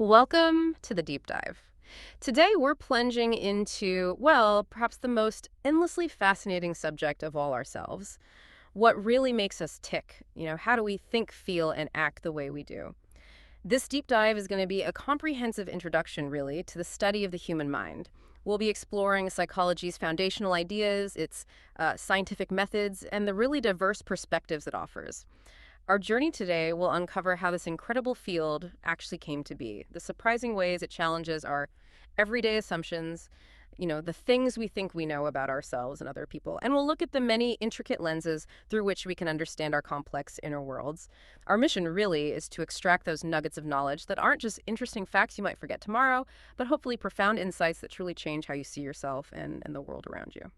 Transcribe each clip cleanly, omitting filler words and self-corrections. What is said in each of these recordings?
Welcome to the deep dive. Today we're plunging into, well, perhaps the most endlessly fascinating subject of all ourselves. What really makes us tick? How do we think, feel, and act the way we do? This deep dive is going to be a comprehensive introduction, really, to the study of the human mind. We'll be exploring psychology's foundational ideas, its scientific methods, and the really diverse perspectives it offers. Our journey today will uncover how this incredible field actually came to be, the surprising ways it challenges our everyday assumptions, the things we think we know about ourselves and other people. And we'll look at the many intricate lenses through which we can understand our complex inner worlds. Our mission really is to extract those nuggets of knowledge that aren't just interesting facts you might forget tomorrow, but hopefully profound insights that truly change how you see yourself and the world around you.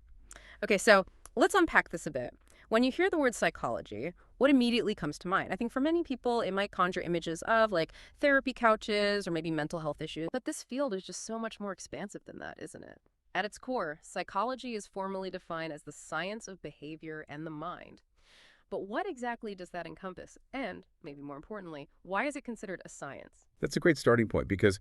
Okay, so let's unpack this a bit. When you hear the word psychology, what immediately comes to mind? I think for many people, it might conjure images of like therapy couches or maybe mental health issues. But this field is just so much more expansive than that, isn't it? At its core, psychology is formally defined as the science of behavior and the mind. But what exactly does that encompass? And, maybe more importantly, why is it considered a science? That's a great starting point because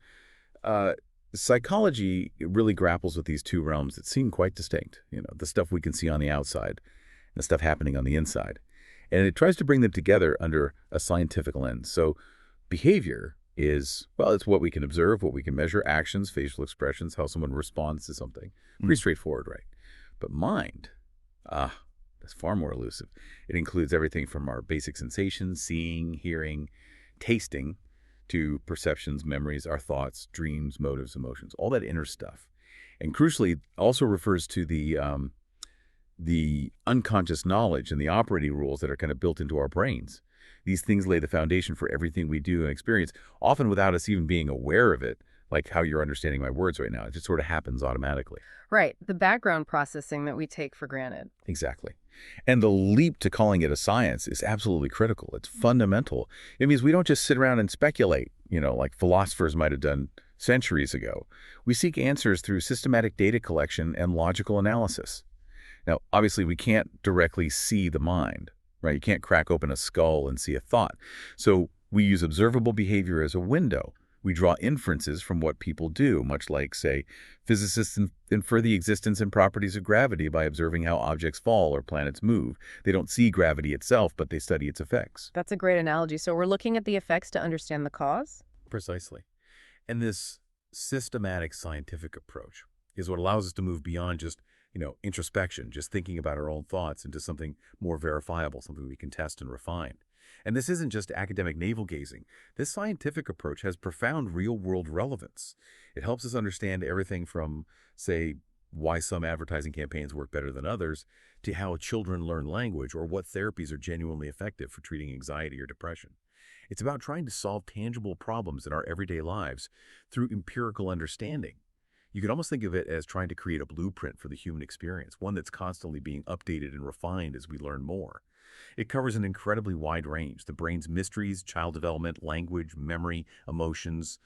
psychology really grapples with these two realms that seem quite distinct. The stuff we can see on the outside and the stuff happening on the inside. And it tries to bring them together under a scientific lens. So behavior is, well, it's what we can observe, what we can measure, actions, facial expressions, how someone responds to something. Pretty straightforward, right? But mind, that's far more elusive. It includes everything from our basic sensations, seeing, hearing, tasting, to perceptions, memories, our thoughts, dreams, motives, emotions, all that inner stuff. And crucially, also refers to the unconscious knowledge and the operating rules that are kind of built into our brains. These things lay the foundation for everything we do and experience, often without us even being aware of it, like how you're understanding my words right now. It just sort of happens automatically. Right, the background processing that we take for granted. Exactly. And the leap to calling it a science is absolutely critical. It's fundamental. It means we don't just sit around and speculate, like philosophers might have done centuries ago. We seek answers through systematic data collection and logical analysis. Now, obviously, we can't directly see the mind, right? You can't crack open a skull and see a thought. So we use observable behavior as a window. We draw inferences from what people do, much like, say, physicists infer the existence and properties of gravity by observing how objects fall or planets move. They don't see gravity itself, but they study its effects. That's a great analogy. So we're looking at the effects to understand the cause? Precisely. And this systematic scientific approach is what allows us to move beyond just introspection, just thinking about our own thoughts, into something more verifiable, something we can test and refine. And this isn't just academic navel-gazing. This scientific approach has profound real-world relevance. It helps us understand everything from, say, why some advertising campaigns work better than others, to how children learn language, or what therapies are genuinely effective for treating anxiety or depression. It's about trying to solve tangible problems in our everyday lives through empirical understanding. You can almost think of it as trying to create a blueprint for the human experience, one that's constantly being updated and refined as we learn more. It covers an incredibly wide range: the brain's mysteries, child development, language, memory, emotions,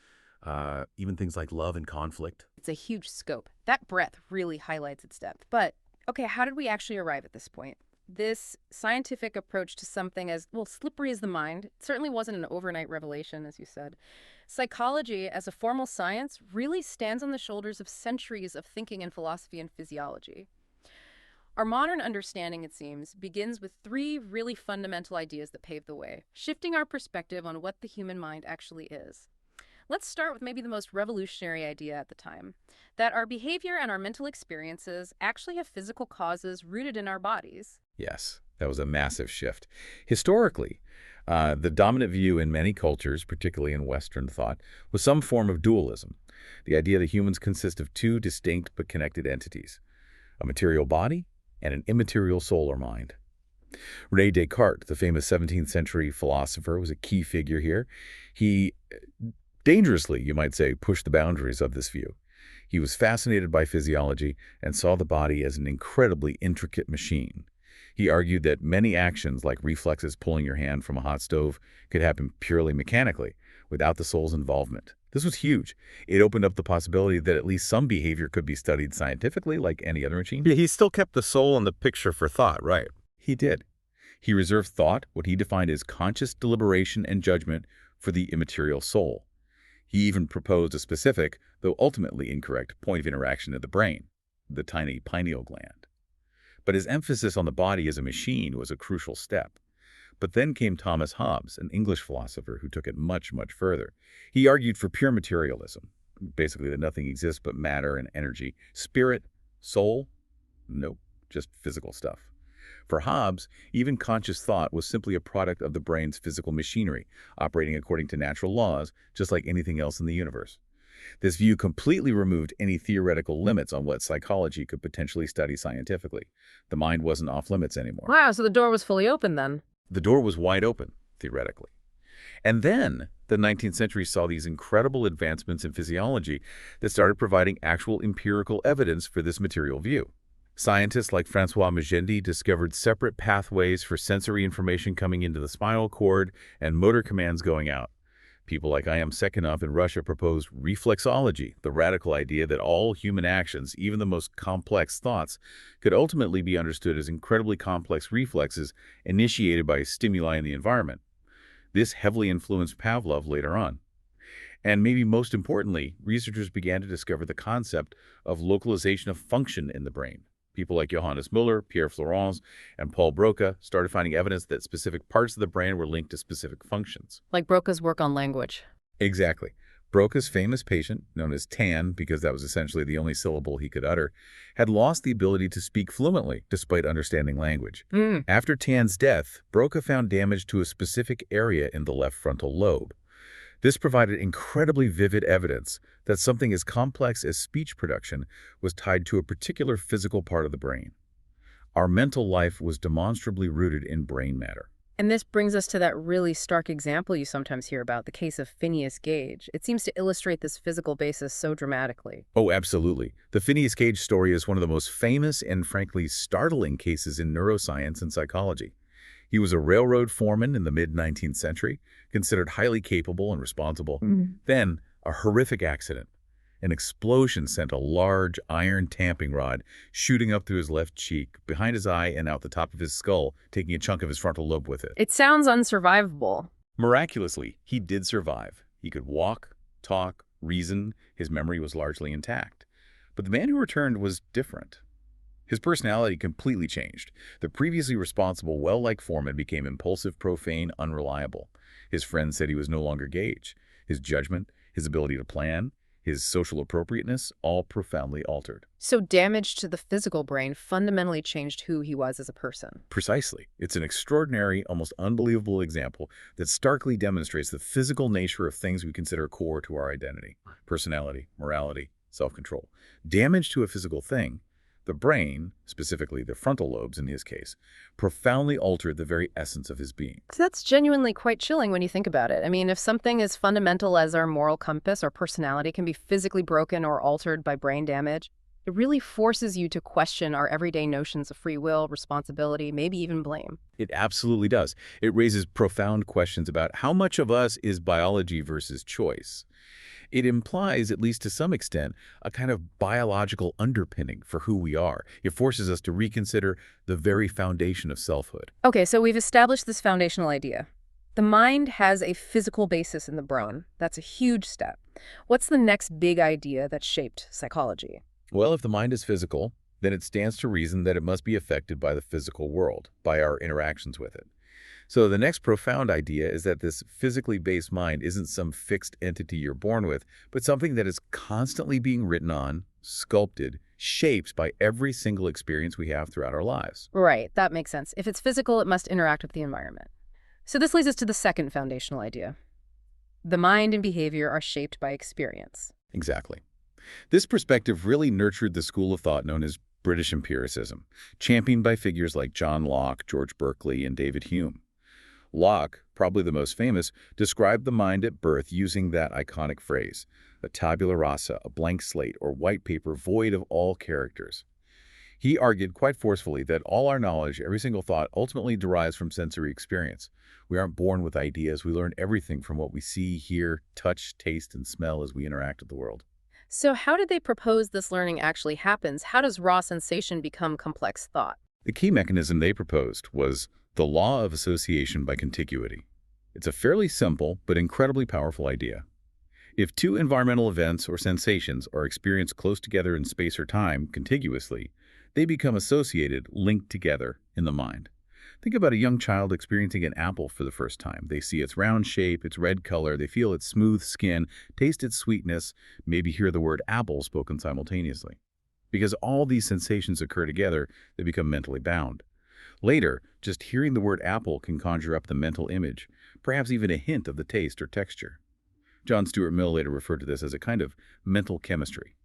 even things like love and conflict. It's a huge scope. That breadth really highlights its depth. But, okay, how did we actually arrive at this point? This scientific approach to something as, well, slippery as the mind, it certainly wasn't an overnight revelation, as you said. Psychology, as a formal science, really stands on the shoulders of centuries of thinking in philosophy and physiology. Our modern understanding, it seems, begins with three really fundamental ideas that pave the way, shifting our perspective on what the human mind actually is. Let's start with maybe the most revolutionary idea at the time, that our behavior and our mental experiences actually have physical causes rooted in our bodies. Yes, that was a massive shift. Historically, the dominant view in many cultures, particularly in Western thought, was some form of dualism. The idea that humans consist of two distinct but connected entities: a material body and an immaterial soul or mind. René Descartes, the famous 17th century philosopher, was a key figure here. He dangerously, you might say, pushed the boundaries of this view. He was fascinated by physiology and saw the body as an incredibly intricate machine. He argued that many actions, like reflexes pulling your hand from a hot stove, could happen purely mechanically, without the soul's involvement. This was huge. It opened up the possibility that at least some behavior could be studied scientifically, like any other machine. Yeah, he still kept the soul in the picture for thought, right? He did. He reserved thought, what he defined as conscious deliberation and judgment, for the immaterial soul. He even proposed a specific, though ultimately incorrect, point of interaction in the brain, the tiny pineal gland. But his emphasis on the body as a machine was a crucial step. But then came Thomas Hobbes, an English philosopher who took it much, much further. He argued for pure materialism, basically that nothing exists but matter and energy. Spirit, soul? Nope, just physical stuff. For Hobbes, even conscious thought was simply a product of the brain's physical machinery, operating according to natural laws, just like anything else in the universe. This view completely removed any theoretical limits on what psychology could potentially study scientifically. The mind wasn't off limits anymore. Wow, so the door was fully open then. The door was wide open, theoretically. And then the 19th century saw these incredible advancements in physiology that started providing actual empirical evidence for this material view. Scientists like Francois Magendie discovered separate pathways for sensory information coming into the spinal cord and motor commands going out. People like I.M. Sekhanov in Russia proposed reflexology, the radical idea that all human actions, even the most complex thoughts, could ultimately be understood as incredibly complex reflexes initiated by stimuli in the environment. This heavily influenced Pavlov later on. And maybe most importantly, researchers began to discover the concept of localization of function in the brain. People like Johannes Müller, Pierre Florence, and Paul Broca started finding evidence that specific parts of the brain were linked to specific functions. Like Broca's work on language. Exactly. Broca's famous patient, known as Tan, because that was essentially the only syllable he could utter, had lost the ability to speak fluently despite understanding language. After Tan's death, Broca found damage to a specific area in the left frontal lobe. This provided incredibly vivid evidence that something as complex as speech production was tied to a particular physical part of the brain. Our mental life was demonstrably rooted in brain matter. And this brings us to that really stark example you sometimes hear about, the case of Phineas Gage. It seems to illustrate this physical basis so dramatically. Oh, absolutely. The Phineas Gage story is one of the most famous and frankly startling cases in neuroscience and psychology. He was a railroad foreman in the mid-19th century, considered highly capable and responsible. Then, a horrific accident. An explosion sent a large iron tamping rod shooting up through his left cheek, behind his eye, and out the top of his skull, taking a chunk of his frontal lobe with it. It sounds unsurvivable. Miraculously, he did survive. He could walk, talk, reason. His memory was largely intact. But the man who returned was different. His personality completely changed. The previously responsible, well-liked foreman became impulsive, profane, unreliable. His friends said he was no longer Gage. His judgment, his ability to plan, his social appropriateness, all profoundly altered. So damage to the physical brain fundamentally changed who he was as a person. Precisely. It's an extraordinary, almost unbelievable example that starkly demonstrates the physical nature of things we consider core to our identity: personality, morality, self-control. Damage to a physical thing, the brain, specifically the frontal lobes in his case, profoundly altered the very essence of his being. So that's genuinely quite chilling when you think about it. I mean, if something as fundamental as our moral compass or personality can be physically broken or altered by brain damage, it really forces you to question our everyday notions of free will, responsibility, maybe even blame. It absolutely does. It raises profound questions about how much of us is biology versus choice. It implies, at least to some extent, a kind of biological underpinning for who we are. It forces us to reconsider the very foundation of selfhood. Okay, so we've established this foundational idea. The mind has a physical basis in the brain. That's a huge step. What's the next big idea that shaped psychology? Well, if the mind is physical, then it stands to reason that it must be affected by the physical world, by our interactions with it. So the next profound idea is that this physically based mind isn't some fixed entity you're born with, but something that is constantly being written on, sculpted, shaped by every single experience we have throughout our lives. Right, that makes sense. If it's physical, it must interact with the environment. So this leads us to the second foundational idea. The mind and behavior are shaped by experience. Exactly. This perspective really nurtured the school of thought known as British empiricism, championed by figures like John Locke, George Berkeley, and David Hume. Locke, probably the most famous, described the mind at birth using that iconic phrase, a tabula rasa, a blank slate or white paper void of all characters. He argued quite forcefully that all our knowledge, every single thought, ultimately derives from sensory experience. We aren't born with ideas. We learn everything from what we see, hear, touch, taste, and smell as we interact with the world. So how did they propose this learning actually happens? How does raw sensation become complex thought? The key mechanism they proposed was the law of association by contiguity. It's a fairly simple but incredibly powerful idea. If two environmental events or sensations are experienced close together in space or time, contiguously, they become associated, linked together in the mind. Think about a young child experiencing an apple for the first time. They see its round shape, its red color, they feel its smooth skin, taste its sweetness, maybe hear the word apple spoken simultaneously. Because all these sensations occur together, they become mentally bound. Later, just hearing the word apple can conjure up the mental image, perhaps even a hint of the taste or texture. John Stuart Mill later referred to this as a kind of mental chemistry.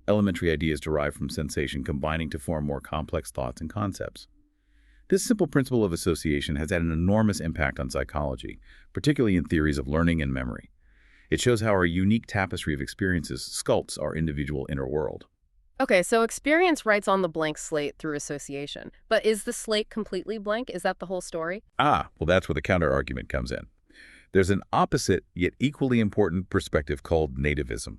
Elementary ideas derived from sensation combining to form more complex thoughts and concepts. This simple principle of association has had an enormous impact on psychology, particularly in theories of learning and memory. It shows how our unique tapestry of experiences sculpts our individual inner world. Okay, so experience writes on the blank slate through association. But is the slate completely blank? Is that the whole story? Well, that's where the counter-argument comes in. There's an opposite, yet equally important perspective called nativism.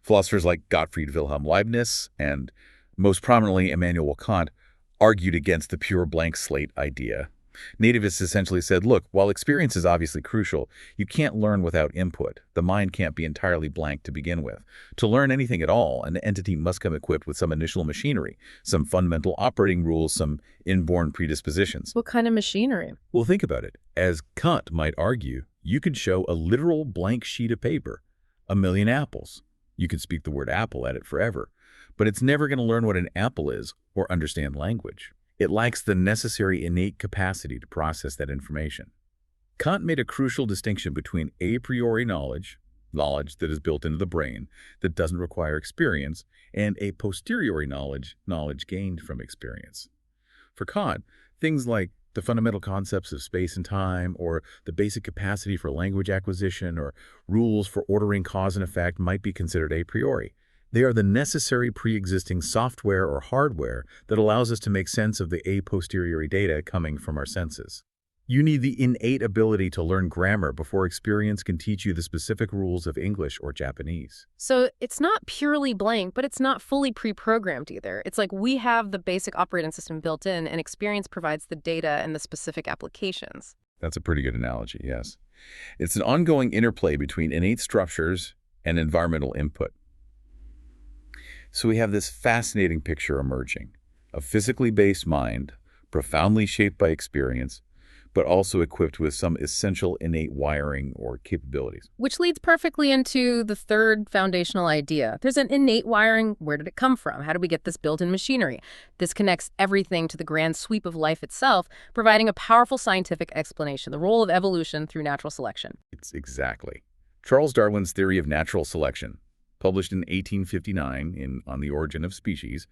Philosophers like Gottfried Wilhelm Leibniz and, most prominently, Immanuel Kant argued against the pure blank slate idea. Nativists essentially said, look, while experience is obviously crucial, you can't learn without input. The mind can't be entirely blank to begin with. To learn anything at all, an entity must come equipped with some initial machinery, some fundamental operating rules, some inborn predispositions. What kind of machinery? Well, think about it. As Kant might argue, you could show a literal blank sheet of paper, a million apples. You could speak the word apple at it forever, but it's never going to learn what an apple is or understand language. It lacks the necessary innate capacity to process that information. Kant made a crucial distinction between a priori knowledge that is built into the brain that doesn't require experience, and a posteriori knowledge gained from experience. For Kant, things like the fundamental concepts of space and time, or the basic capacity for language acquisition, or rules for ordering cause and effect might be considered a priori. They are the necessary pre-existing software or hardware that allows us to make sense of the a posteriori data coming from our senses. You need the innate ability to learn grammar before experience can teach you the specific rules of English or Japanese. So it's not purely blank, but it's not fully pre-programmed either. It's like we have the basic operating system built in, and experience provides the data and the specific applications. That's a pretty good analogy, yes. It's an ongoing interplay between innate structures and environmental input. So we have this fascinating picture emerging, a physically based mind, profoundly shaped by experience, but also equipped with some essential innate wiring or capabilities. Which leads perfectly into the third foundational idea. There's an innate wiring. Where did it come from? How do we get this built-in machinery? This connects everything to the grand sweep of life itself, providing a powerful scientific explanation, the role of evolution through natural selection. It's exactly. Charles Darwin's theory of natural selection, published in 1859 On the Origin of Species,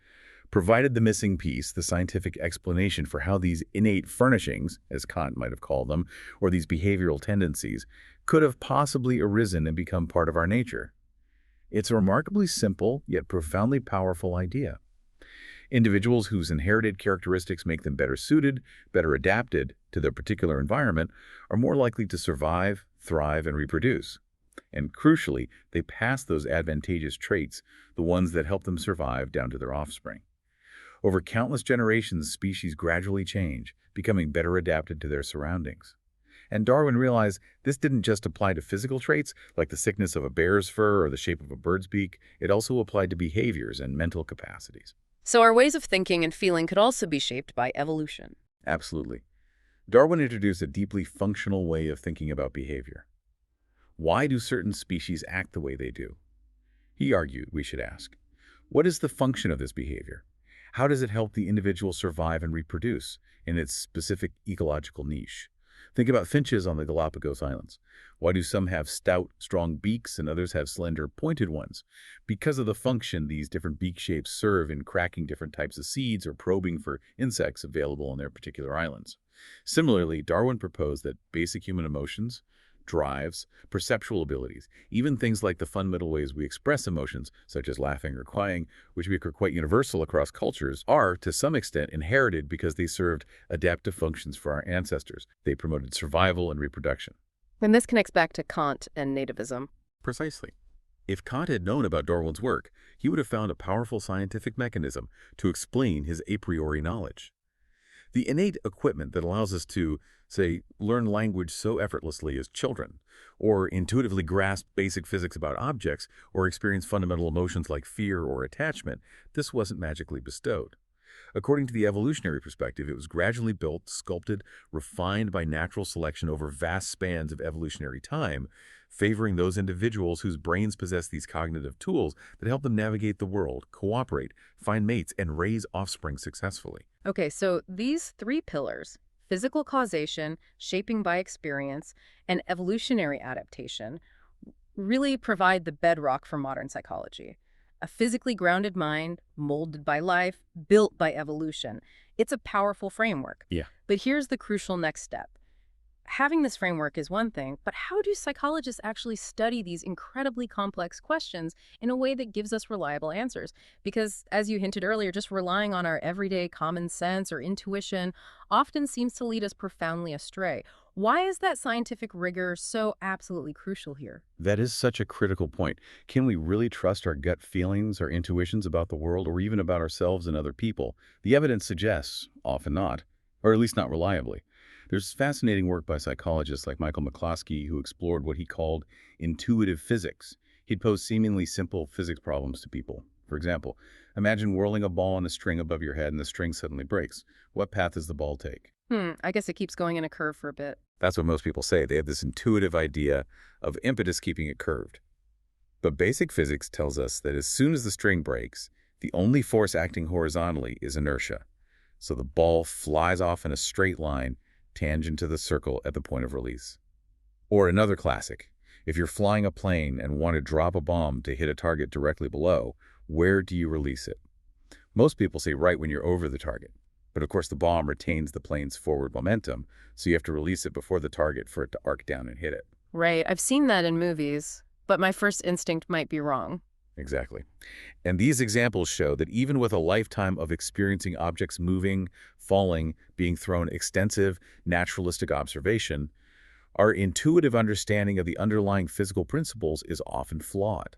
provided the missing piece, the scientific explanation for how these innate furnishings, as Kant might have called them, or these behavioral tendencies, could have possibly arisen and become part of our nature. It's a remarkably simple, yet profoundly powerful idea. Individuals whose inherited characteristics make them better suited, better adapted to their particular environment, are more likely to survive, thrive, and reproduce. And crucially, they pass those advantageous traits, the ones that help them survive, down to their offspring. Over countless generations, species gradually change, becoming better adapted to their surroundings. And Darwin realized this didn't just apply to physical traits, like the thickness of a bear's fur or the shape of a bird's beak. It also applied to behaviors and mental capacities. So our ways of thinking and feeling could also be shaped by evolution. Absolutely. Darwin introduced a deeply functional way of thinking about behavior. Why do certain species act the way they do? He argued we should ask, what is the function of this behavior? How does it help the individual survive and reproduce in its specific ecological niche? Think about finches on the Galapagos Islands. Why do some have stout, strong beaks and others have slender, pointed ones? Because of the function these different beak shapes serve in cracking different types of seeds or probing for insects available on their particular islands. Similarly, Darwin proposed that basic human emotions, drives, perceptual abilities, even things like the fundamental ways we express emotions, such as laughing or crying, which are quite universal across cultures, are, to some extent, inherited because they served adaptive functions for our ancestors. They promoted survival and reproduction. And this connects back to Kant and nativism. Precisely. If Kant had known about Darwin's work, he would have found a powerful scientific mechanism to explain his a priori knowledge. The innate equipment that allows us to, say, learn language so effortlessly as children, or intuitively grasp basic physics about objects, or experience fundamental emotions like fear or attachment, this wasn't magically bestowed. According to the evolutionary perspective, it was gradually built, sculpted, refined by natural selection over vast spans of evolutionary time, favoring those individuals whose brains possess these cognitive tools that help them navigate the world, cooperate, find mates, and raise offspring successfully. Okay, so these three pillars, physical causation, shaping by experience, and evolutionary adaptation, really provide the bedrock for modern psychology. A physically grounded mind, molded by life, built by evolution. It's a powerful framework. Yeah. But here's the crucial next step. Having this framework is one thing, but how do psychologists actually study these incredibly complex questions in a way that gives us reliable answers? Because, as you hinted earlier, just relying on our everyday common sense or intuition often seems to lead us profoundly astray. Why is that scientific rigor so absolutely crucial here? That is such a critical point. Can we really trust our gut feelings, our intuitions about the world, or even about ourselves and other people? The evidence suggests, often not, or at least not reliably. There's fascinating work by psychologists like Michael McCloskey who explored what he called intuitive physics. He'd pose seemingly simple physics problems to people. For example, imagine whirling a ball on a string above your head and the string suddenly breaks. What path does the ball take? I guess it keeps going in a curve for a bit. That's what most people say. They have this intuitive idea of impetus keeping it curved. But basic physics tells us that as soon as the string breaks, the only force acting horizontally is inertia. So the ball flies off in a straight line, tangent to the circle at the point of release. Or another classic, if you're flying a plane and want to drop a bomb to hit a target directly below, where do you release it? Most people say right when you're over the target. But of course the bomb retains the plane's forward momentum, so you have to release it before the target for it to arc down and hit it. Right, I've seen that in movies, but my first instinct might be wrong. Exactly. And these examples show that even with a lifetime of experiencing objects moving, falling, being thrown, extensive naturalistic observation, our intuitive understanding of the underlying physical principles is often flawed.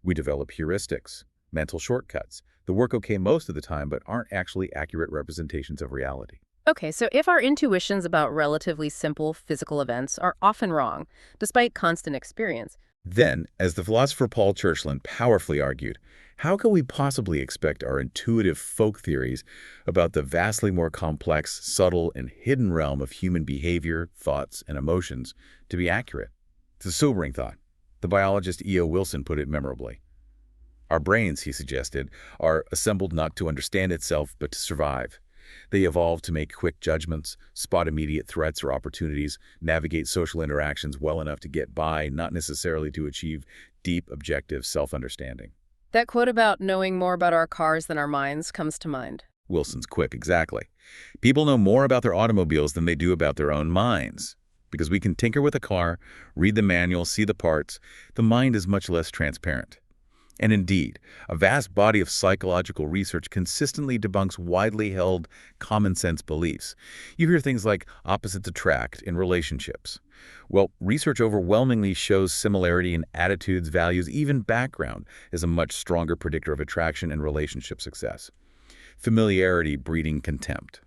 We develop heuristics, mental shortcuts, that work okay most of the time but aren't actually accurate representations of reality. Okay, so if our intuitions about relatively simple physical events are often wrong, despite constant experience, Then, as the philosopher Paul Churchland powerfully argued, how can we possibly expect our intuitive folk theories about the vastly more complex, subtle, and hidden realm of human behavior, thoughts, and emotions to be accurate? It's a sobering thought. The biologist E.O. Wilson put it memorably. Our brains, he suggested, are assembled not to understand itself, but to survive. They evolved to make quick judgments, spot immediate threats or opportunities, navigate social interactions well enough to get by, not necessarily to achieve deep, objective self-understanding. that quote about knowing more about our cars than our minds comes to mind. Wilson's quip, exactly. People know more about their automobiles than they do about their own minds. Because we can tinker with a car, read the manual, see the parts, the mind is much less transparent. And indeed, a vast body of psychological research consistently debunks widely held common-sense beliefs. You hear things like opposites attract in relationships. Well, research overwhelmingly shows similarity in attitudes, values, even background is a much stronger predictor of attraction and relationship success. Familiarity breeding contempt.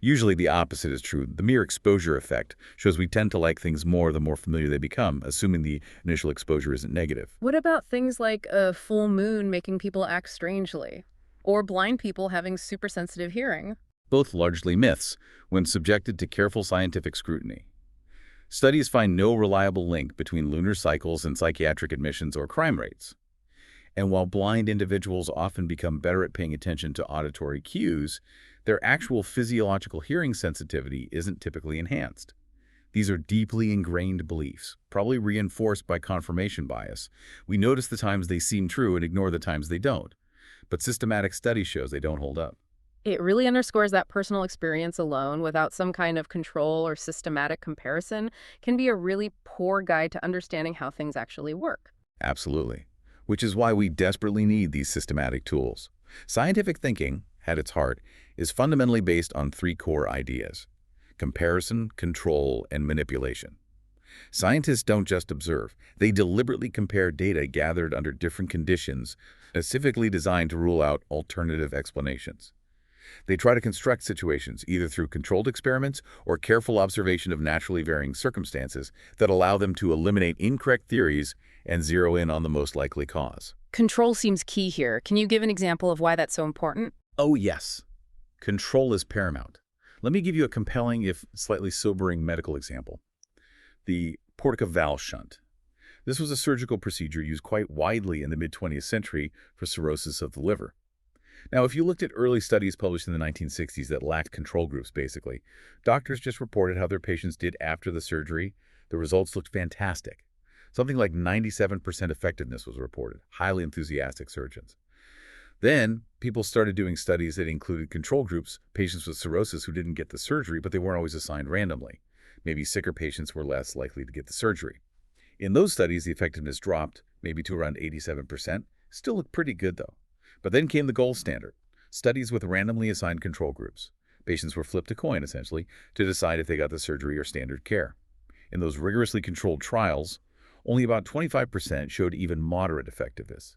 Usually the opposite is true. The mere exposure effect shows we tend to like things more the more familiar they become, assuming the initial exposure isn't negative. What about things like a full moon making people act strangely? Or blind people having super sensitive hearing? Both largely myths when subjected to careful scientific scrutiny. Studies find no reliable link between lunar cycles and psychiatric admissions or crime rates. And while blind individuals often become better at paying attention to auditory cues, their actual physiological hearing sensitivity isn't typically enhanced. These are deeply ingrained beliefs, probably reinforced by confirmation bias. We notice the times they seem true and ignore the times they don't. But systematic study shows they don't hold up. It really underscores that personal experience alone, without some kind of control or systematic comparison, can be a really poor guide to understanding how things actually work. Absolutely. Which is why we desperately need these systematic tools. Scientific thinking, at its heart, is fundamentally based on three core ideas: comparison, control, and manipulation. Scientists don't just observe. They deliberately compare data gathered under different conditions, specifically designed to rule out alternative explanations. They try to construct situations, either through controlled experiments or careful observation of naturally varying circumstances, that allow them to eliminate incorrect theories and zero in on the most likely cause. Control seems key here. Can you give an example of why that's so important? Oh, yes. Control is paramount. Let me give you a compelling, if slightly sobering, medical example. The portica valve shunt. This was a surgical procedure used quite widely in the mid-20th century for cirrhosis of the liver. Now, if you looked at early studies published in the 1960s that lacked control groups, basically, doctors just reported how their patients did after the surgery. The results looked fantastic. Something like 97% effectiveness was reported, highly enthusiastic surgeons. Then, people started doing studies that included control groups, patients with cirrhosis who didn't get the surgery, but they weren't always assigned randomly. Maybe sicker patients were less likely to get the surgery. In those studies, the effectiveness dropped, maybe to around 87%. Still looked pretty good, though. But then came the gold standard, studies with randomly assigned control groups. Patients were flipped a coin, essentially, to decide if they got the surgery or standard care. In those rigorously controlled trials, only about 25% showed even moderate effectiveness.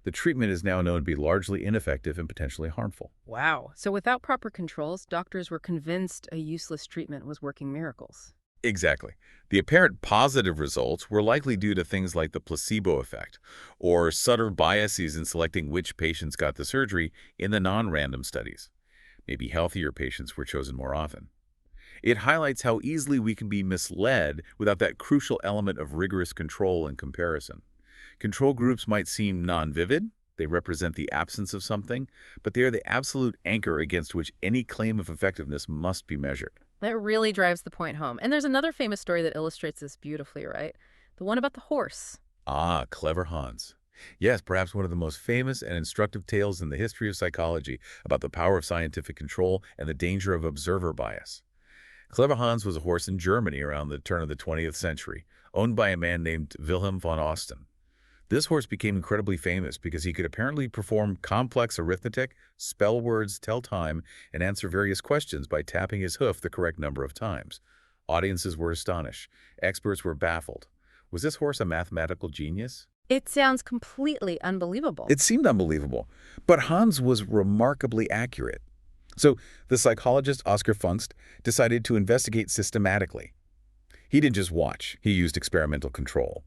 The treatment is now known to be largely ineffective and potentially harmful. Wow. So without proper controls, doctors were convinced a useless treatment was working miracles. Exactly. The apparent positive results were likely due to things like the placebo effect or subtle biases in selecting which patients got the surgery in the non-random studies. Maybe healthier patients were chosen more often. It highlights how easily we can be misled without that crucial element of rigorous control and comparison. Control groups might seem non-vivid. They represent the absence of something, but they are the absolute anchor against which any claim of effectiveness must be measured. That really drives the point home. And there's another famous story that illustrates this beautifully, right? The one about the horse. Ah, clever Hans. Yes, perhaps one of the most famous and instructive tales in the history of psychology about the power of scientific control and the danger of observer bias. Clever Hans was a horse in Germany around the turn of the 20th century, owned by a man named Wilhelm von Osten. This horse became incredibly famous because he could apparently perform complex arithmetic, spell words, tell time, and answer various questions by tapping his hoof the correct number of times. Audiences were astonished. Experts were baffled. Was this horse a mathematical genius? It sounds completely unbelievable. It seemed unbelievable, but Hans was remarkably accurate. So the psychologist Oscar Funkst decided to investigate systematically. He didn't just watch. He used experimental control.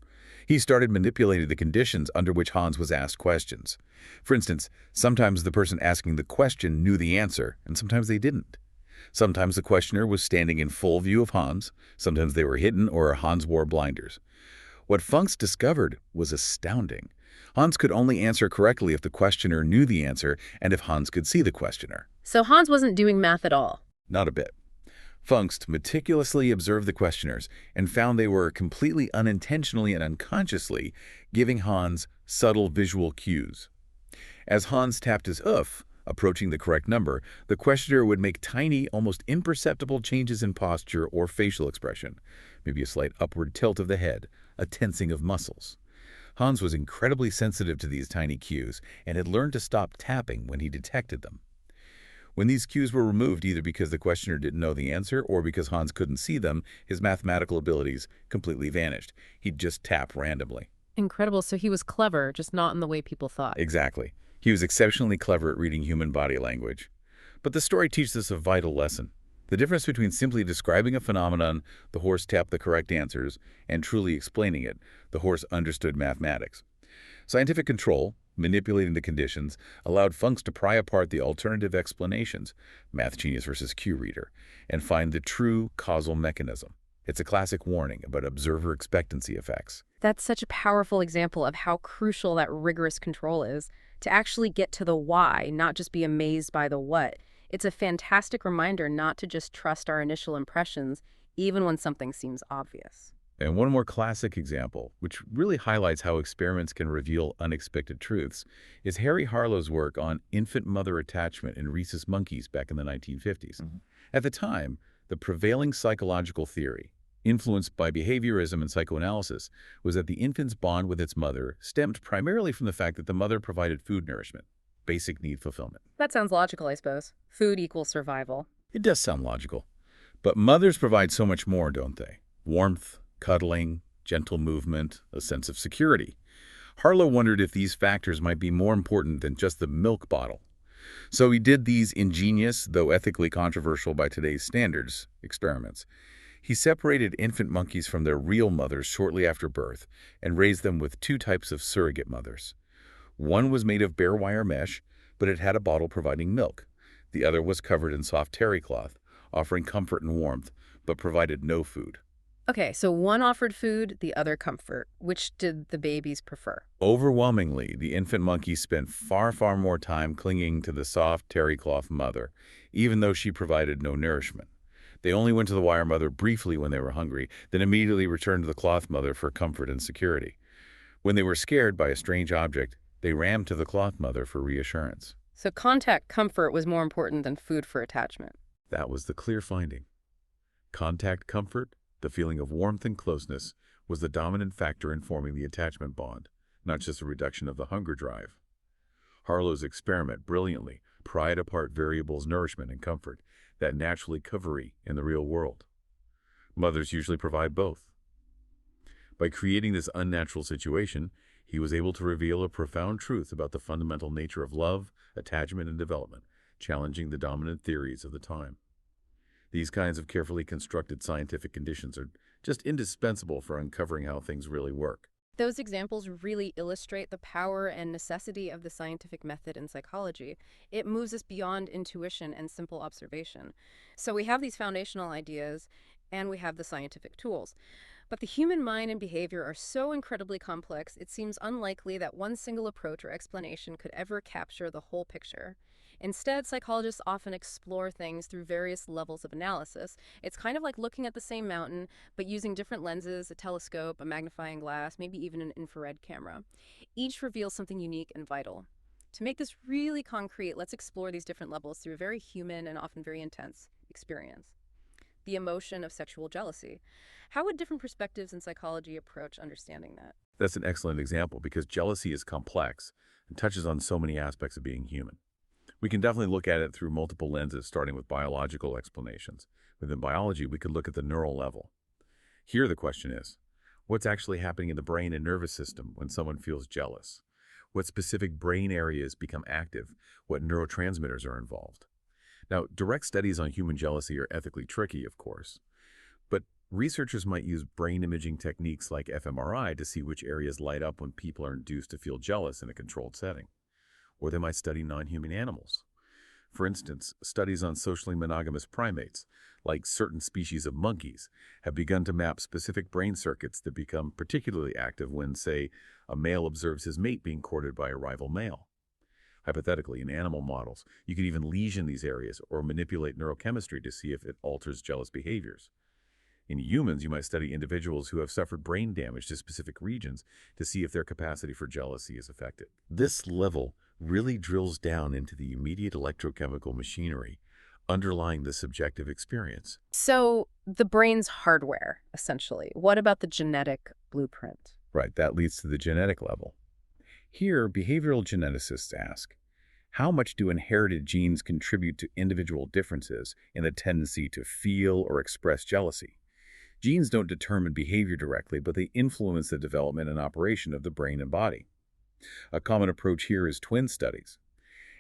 He started manipulating the conditions under which Hans was asked questions. For instance, sometimes the person asking the question knew the answer, and sometimes they didn't. Sometimes the questioner was standing in full view of Hans, sometimes they were hidden or Hans wore blinders. What Funkst discovered was astounding. Hans could only answer correctly if the questioner knew the answer and if Hans could see the questioner. So Hans wasn't doing math at all. Not a bit. Funkst meticulously observed the questioners and found they were completely unintentionally and unconsciously giving Hans subtle visual cues. As Hans tapped his hoof, approaching the correct number, the questioner would make tiny, almost imperceptible changes in posture or facial expression, maybe a slight upward tilt of the head, a tensing of muscles. Hans was incredibly sensitive to these tiny cues and had learned to stop tapping when he detected them. When these cues were removed, either because the questioner didn't know the answer or because Hans couldn't see them, his mathematical abilities completely vanished. He'd just tap randomly. Incredible. So he was clever, just not in the way people thought. Exactly. He was exceptionally clever at reading human body language. But the story teaches us a vital lesson. The difference between simply describing a phenomenon, the horse tapped the correct answers, and truly explaining it, the horse understood mathematics. Scientific control, manipulating the conditions, allowed Funkst to pry apart the alternative explanations, math genius versus cue reader, and find the true causal mechanism. It's a classic warning about observer expectancy effects. That's such a powerful example of how crucial that rigorous control is, to actually get to the why, not just be amazed by the what. It's a fantastic reminder not to just trust our initial impressions, even when something seems obvious. And one more classic example, which really highlights how experiments can reveal unexpected truths, is Harry Harlow's work on infant-mother attachment in rhesus monkeys back in the 1950s. At the time, the prevailing psychological theory, influenced by behaviorism and psychoanalysis, was that the infant's bond with its mother stemmed primarily from the fact that the mother provided food nourishment, basic need fulfillment. That sounds logical, I suppose. Food equals survival. It does sound logical. But mothers provide so much more, don't they? Warmth, cuddling, gentle movement, a sense of security. Harlow wondered if these factors might be more important than just the milk bottle. So he did these ingenious, though ethically controversial by today's standards, experiments. He separated infant monkeys from their real mothers shortly after birth and raised them with two types of surrogate mothers. One was made of bare wire mesh, but it had a bottle providing milk. The other was covered in soft terry cloth, offering comfort and warmth, but provided no food. Okay, so one offered food, the other comfort. Which did the babies prefer? Overwhelmingly, the infant monkeys spent far, far more time clinging to the soft terry cloth mother, even though she provided no nourishment. They only went to the wire mother briefly when they were hungry, then immediately returned to the cloth mother for comfort and security. When they were scared by a strange object, they ran to the cloth mother for reassurance. So contact comfort was more important than food for attachment. That was the clear finding. Contact comfort, the feeling of warmth and closeness, was the dominant factor in forming the attachment bond, not just a reduction of the hunger drive. Harlow's experiment brilliantly pried apart variables nourishment and comfort that naturally vary in the real world. Mothers usually provide both. By creating this unnatural situation, he was able to reveal a profound truth about the fundamental nature of love, attachment, and development, challenging the dominant theories of the time. These kinds of carefully constructed scientific conditions are just indispensable for uncovering how things really work. Those examples really illustrate the power and necessity of the scientific method in psychology. It moves us beyond intuition and simple observation. So we have these foundational ideas, and we have the scientific tools. But the human mind and behavior are so incredibly complex, it seems unlikely that one single approach or explanation could ever capture the whole picture. Instead, psychologists often explore things through various levels of analysis. It's kind of like looking at the same mountain, but using different lenses, a telescope, a magnifying glass, maybe even an infrared camera. Each reveals something unique and vital. To make this really concrete, let's explore these different levels through a very human and often very intense experience. The emotion of sexual jealousy. How would different perspectives in psychology approach understanding that? That's an excellent example because jealousy is complex and touches on so many aspects of being human. We can definitely look at it through multiple lenses, starting with biological explanations. Within biology, we could look at the neural level. Here the question is, what's actually happening in the brain and nervous system when someone feels jealous? What specific brain areas become active? What neurotransmitters are involved? Now, direct studies on human jealousy are ethically tricky, of course, but researchers might use brain imaging techniques like fMRI to see which areas light up when people are induced to feel jealous in a controlled setting. Or they might study non-human animals. For instance, studies on socially monogamous primates, like certain species of monkeys, have begun to map specific brain circuits that become particularly active when, say, a male observes his mate being courted by a rival male. Hypothetically, in animal models, you could even lesion these areas or manipulate neurochemistry to see if it alters jealous behaviors. In humans, you might study individuals who have suffered brain damage to specific regions to see if their capacity for jealousy is affected. This level really drills down into the immediate electrochemical machinery underlying the subjective experience. So the brain's hardware, essentially. What about the genetic blueprint? Right, that leads to the genetic level. Here, behavioral geneticists ask, how much do inherited genes contribute to individual differences in the tendency to feel or express jealousy? Genes don't determine behavior directly, but they influence the development and operation of the brain and body. A common approach here is twin studies.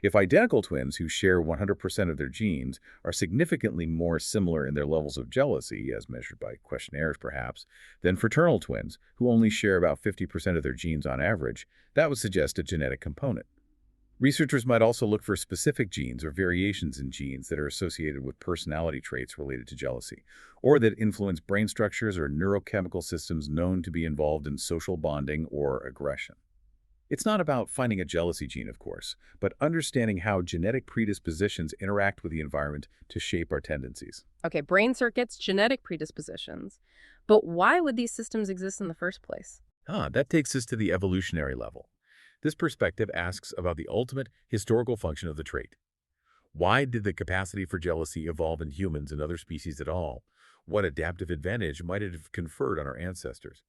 If identical twins who share 100% of their genes are significantly more similar in their levels of jealousy, as measured by questionnaires perhaps, than fraternal twins who only share about 50% of their genes on average, that would suggest a genetic component. Researchers might also look for specific genes or variations in genes that are associated with personality traits related to jealousy, or that influence brain structures or neurochemical systems known to be involved in social bonding or aggression. It's not about finding a jealousy gene, of course, but understanding how genetic predispositions interact with the environment to shape our tendencies. Okay, brain circuits, genetic predispositions. But why would these systems exist in the first place? That takes us to the evolutionary level. This perspective asks about the ultimate historical function of the trait. Why did the capacity for jealousy evolve in humans and other species at all? What adaptive advantage might it have conferred on our ancestors?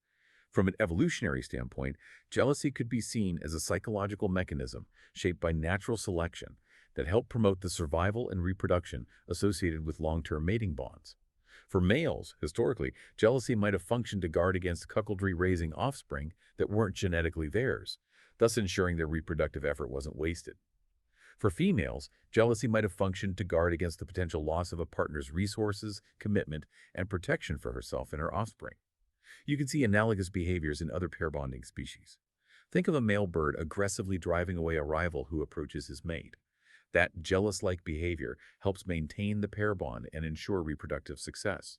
From an evolutionary standpoint, jealousy could be seen as a psychological mechanism shaped by natural selection that helped promote the survival and reproduction associated with long-term mating bonds. For males, historically, jealousy might have functioned to guard against cuckoldry raising offspring that weren't genetically theirs, thus ensuring their reproductive effort wasn't wasted. For females, jealousy might have functioned to guard against the potential loss of a partner's resources, commitment, and protection for herself and her offspring. You can see analogous behaviors in other pair bonding species. Think of a male bird aggressively driving away a rival who approaches his mate. That jealous-like behavior helps maintain the pair bond and ensure reproductive success.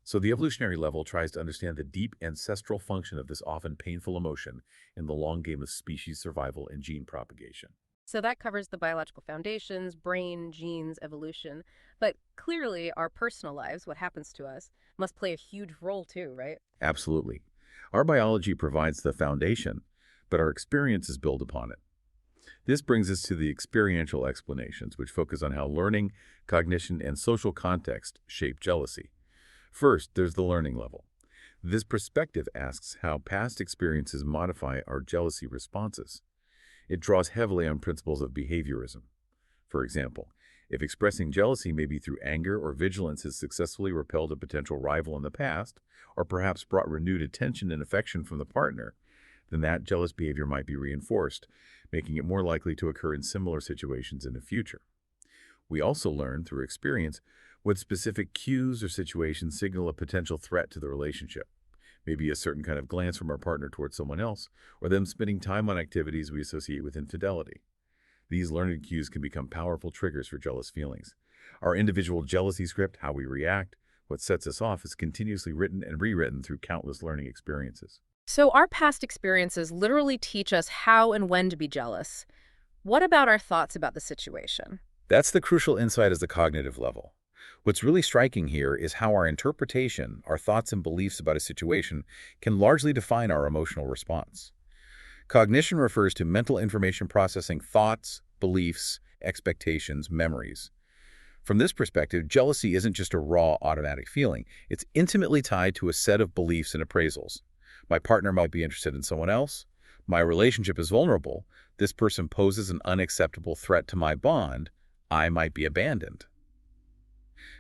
So the evolutionary level tries to understand the deep ancestral function of this often painful emotion in the long game of species survival and gene propagation. So that covers the biological foundations, brain, genes, evolution. But clearly, our personal lives, what happens to us, must play a huge role too, right? Absolutely. Our biology provides the foundation, but our experiences build upon it. This brings us to the experiential explanations, which focus on how learning, cognition, and social context shape jealousy. First, there's the learning level. This perspective asks how past experiences modify our jealousy responses. It draws heavily on principles of behaviorism. For example, if expressing jealousy maybe through anger or vigilance has successfully repelled a potential rival in the past, or perhaps brought renewed attention and affection from the partner, then that jealous behavior might be reinforced, making it more likely to occur in similar situations in the future. We also learn through experience what specific cues or situations signal a potential threat to the relationship. Maybe a certain kind of glance from our partner towards someone else, or them spending time on activities we associate with infidelity. These learned cues can become powerful triggers for jealous feelings. Our individual jealousy script, how we react, what sets us off, is continuously written and rewritten through countless learning experiences. So our past experiences literally teach us how and when to be jealous. What about our thoughts about the situation? That's the crucial insight at the cognitive level. What's really striking here is how our interpretation, our thoughts and beliefs about a situation, can largely define our emotional response. Cognition refers to mental information processing thoughts, beliefs, expectations, memories. From this perspective, jealousy isn't just a raw, automatic feeling. It's intimately tied to a set of beliefs and appraisals. My partner might be interested in someone else. My relationship is vulnerable. This person poses an unacceptable threat to my bond. I might be abandoned.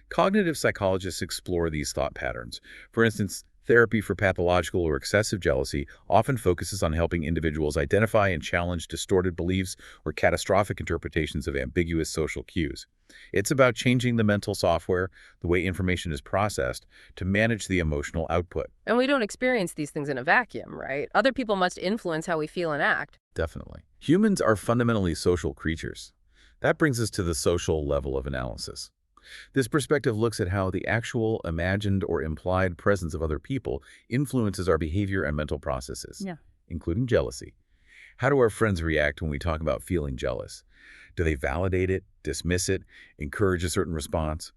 Cognitive psychologists explore these thought patterns. For instance, therapy for pathological or excessive jealousy often focuses on helping individuals identify and challenge distorted beliefs or catastrophic interpretations of ambiguous social cues. It's about changing the mental software, the way information is processed, to manage the emotional output. And we don't experience these things in a vacuum, right? Other people must influence how we feel and act. Definitely. Humans are fundamentally social creatures. That brings us to the social level of analysis. This perspective looks at how the actual, imagined, or implied presence of other people influences our behavior and mental processes, including jealousy. How do our friends react when we talk about feeling jealous? Do they validate it, dismiss it, encourage a certain response?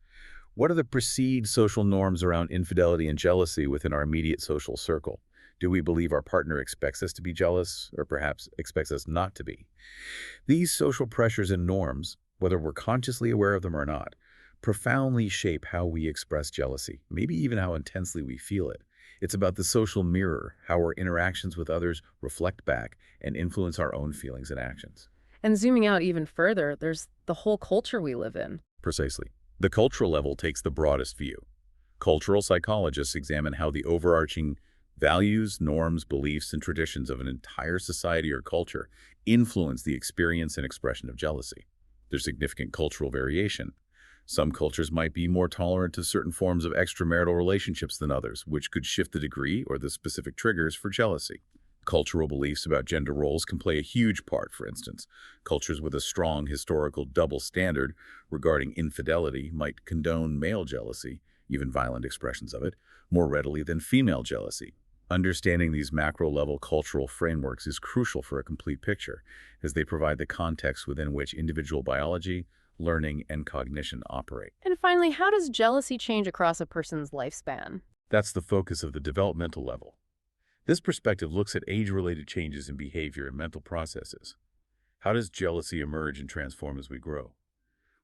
What are the perceived social norms around infidelity and jealousy within our immediate social circle? Do we believe our partner expects us to be jealous, or perhaps expects us not to be? These social pressures and norms, whether we're consciously aware of them or not, profoundly shape how we express jealousy, maybe even how intensely we feel it. It's about the social mirror, how our interactions with others reflect back and influence our own feelings and actions. And zooming out even further, there's the whole culture we live in. Precisely. The cultural level takes the broadest view. Cultural psychologists examine how the overarching values, norms, beliefs, and traditions of an entire society or culture influence the experience and expression of jealousy. There's significant cultural variation. Some cultures might be more tolerant to certain forms of extramarital relationships than others, which could shift the degree or the specific triggers for jealousy. Cultural beliefs about gender roles can play a huge part, for instance. Cultures with a strong historical double standard regarding infidelity might condone male jealousy, even violent expressions of it, more readily than female jealousy. Understanding these macro-level cultural frameworks is crucial for a complete picture, as they provide the context within which individual biology, learning, and cognition operate. And finally, how does jealousy change across a person's lifespan? That's the focus of the developmental level. This perspective looks at age-related changes in behavior and mental processes. How does jealousy emerge and transform as we grow?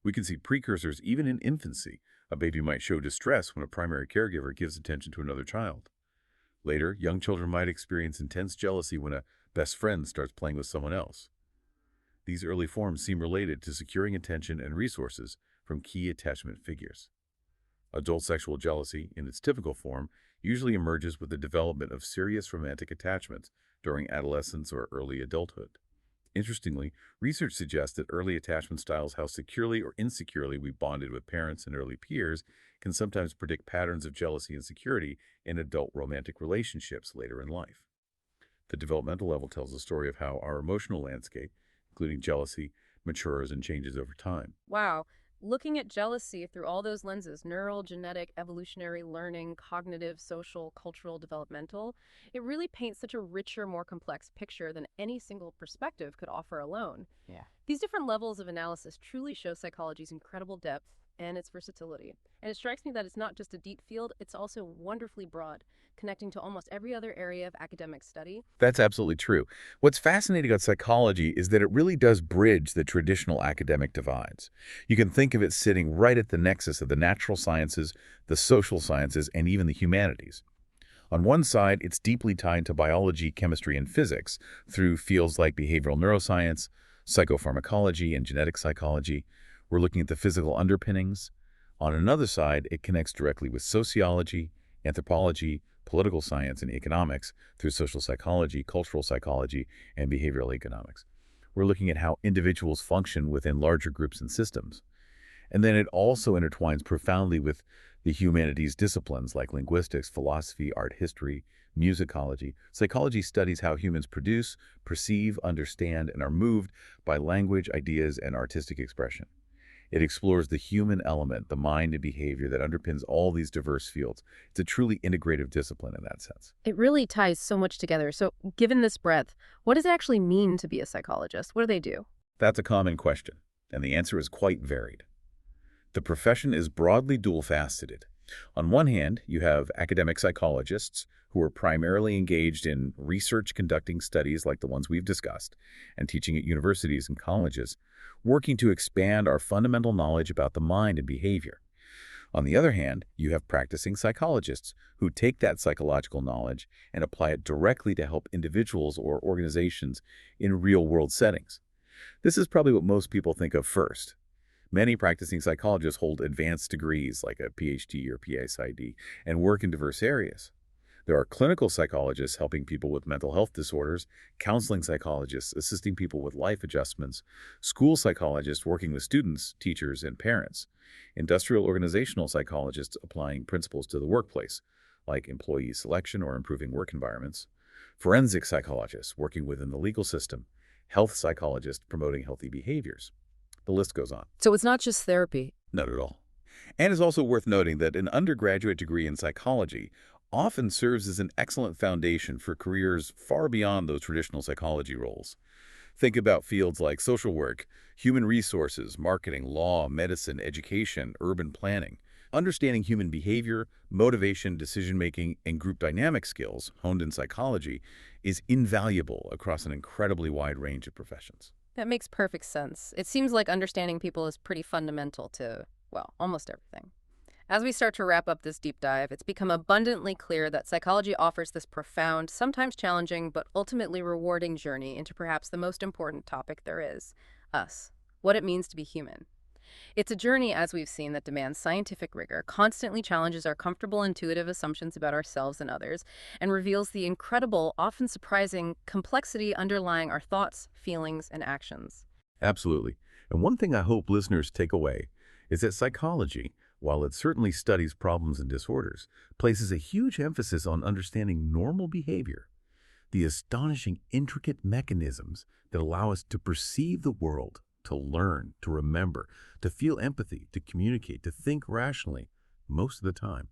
We can see precursors even in infancy. A baby might show distress when a primary caregiver gives attention to another child. Later, young children might experience intense jealousy when a best friend starts playing with someone else. These early forms seem related to securing attention and resources from key attachment figures. Adult sexual jealousy, in its typical form, usually emerges with the development of serious romantic attachments during adolescence or early adulthood. Interestingly, research suggests that early attachment styles, how securely or insecurely we bonded with parents and early peers, can sometimes predict patterns of jealousy and security in adult romantic relationships later in life. The developmental level tells the story of how our emotional landscape, including jealousy, matures and changes over time. Wow. Looking at jealousy through all those lenses, neural, genetic, evolutionary, learning, cognitive, social, cultural, developmental, it really paints such a richer, more complex picture than any single perspective could offer alone. Yeah. These different levels of analysis truly show psychology's incredible depth and its versatility. And it strikes me that it's not just a deep field, it's also wonderfully broad, connecting to almost every other area of academic study. That's absolutely true. What's fascinating about psychology is that it really does bridge the traditional academic divides. You can think of it sitting right at the nexus of the natural sciences, the social sciences, and even the humanities. On one side, it's deeply tied to biology, chemistry, and physics through fields like behavioral neuroscience, psychopharmacology, and genetic psychology. We're looking at the physical underpinnings. On another side, it connects directly with sociology, anthropology, political science, and economics through social psychology, cultural psychology, and behavioral economics. We're looking at how individuals function within larger groups and systems. And then it also intertwines profoundly with the humanities disciplines like linguistics, philosophy, art history, musicology. Psychology studies how humans produce, perceive, understand, and are moved by language, ideas, and artistic expression. It explores the human element, the mind and behavior that underpins all these diverse fields. It's a truly integrative discipline in that sense. It really ties so much together. So, given this breadth, what does it actually mean to be a psychologist? What do they do? That's a common question, and the answer is quite varied. The profession is broadly dual-faceted. On one hand, you have academic psychologists who are primarily engaged in research conducting studies like the ones we've discussed and teaching at universities and colleges, working to expand our fundamental knowledge about the mind and behavior. On the other hand, you have practicing psychologists who take that psychological knowledge and apply it directly to help individuals or organizations in real-world settings. This is probably what most people think of first. Many practicing psychologists hold advanced degrees like a PhD or PhD and work in diverse areas. There are clinical psychologists helping people with mental health disorders, counseling psychologists assisting people with life adjustments, school psychologists working with students, teachers, and parents, industrial organizational psychologists applying principles to the workplace, like employee selection or improving work environments, forensic psychologists working within the legal system, health psychologists promoting healthy behaviors. The list goes on. So, it's not just therapy. Not at all. And it's also worth noting that an undergraduate degree in psychology often serves as an excellent foundation for careers far beyond those traditional psychology roles. Think about fields like social work, human resources, marketing, law, medicine, education, urban planning. Understanding human behavior, motivation, decision-making, and group dynamic skills honed in psychology is invaluable across an incredibly wide range of professions. That makes perfect sense. It seems like understanding people is pretty fundamental to, well, almost everything. As we start to wrap up this deep dive, it's become abundantly clear that psychology offers this profound, sometimes challenging, but ultimately rewarding journey into perhaps the most important topic there is, us, what it means to be human. It's a journey, as we've seen, that demands scientific rigor, constantly challenges our comfortable, intuitive assumptions about ourselves and others, and reveals the incredible, often surprising, complexity underlying our thoughts, feelings, and actions. Absolutely. And one thing I hope listeners take away is that psychology, while it certainly studies problems and disorders, places a huge emphasis on understanding normal behavior, the astonishing, intricate mechanisms that allow us to perceive the world, to learn, to remember, to feel empathy, to communicate, to think rationally, most of the time.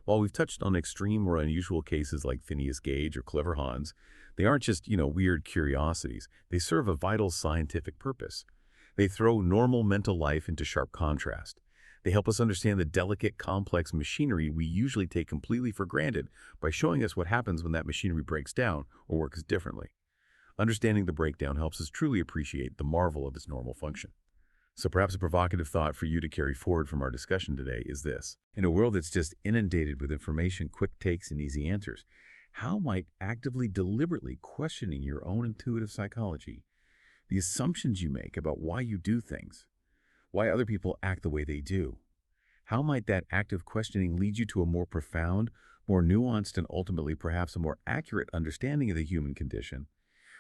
While we've touched on extreme or unusual cases like Phineas Gage or Clever Hans, they aren't just, weird curiosities. They serve a vital scientific purpose. They throw normal mental life into sharp contrast. They help us understand the delicate, complex machinery we usually take completely for granted by showing us what happens when that machinery breaks down or works differently. Understanding the breakdown helps us truly appreciate the marvel of its normal function. So perhaps a provocative thought for you to carry forward from our discussion today is this. In a world that's just inundated with information, quick takes, and easy answers, how might actively, deliberately questioning your own intuitive psychology, the assumptions you make about why you do things, why other people act the way they do, how might that active questioning lead you to a more profound, more nuanced, and ultimately perhaps a more accurate understanding of the human condition,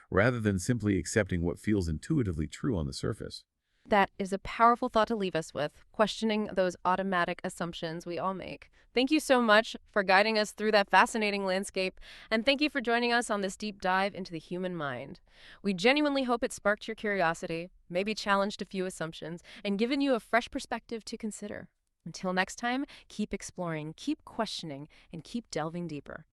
rather than simply accepting what feels intuitively true on the surface. That is a powerful thought to leave us with, questioning those automatic assumptions we all make. Thank you so much for guiding us through that fascinating landscape, and thank you for joining us on this deep dive into the human mind. We genuinely hope it sparked your curiosity, maybe challenged a few assumptions, and given you a fresh perspective to consider. Until next time, keep exploring, keep questioning, and keep delving deeper.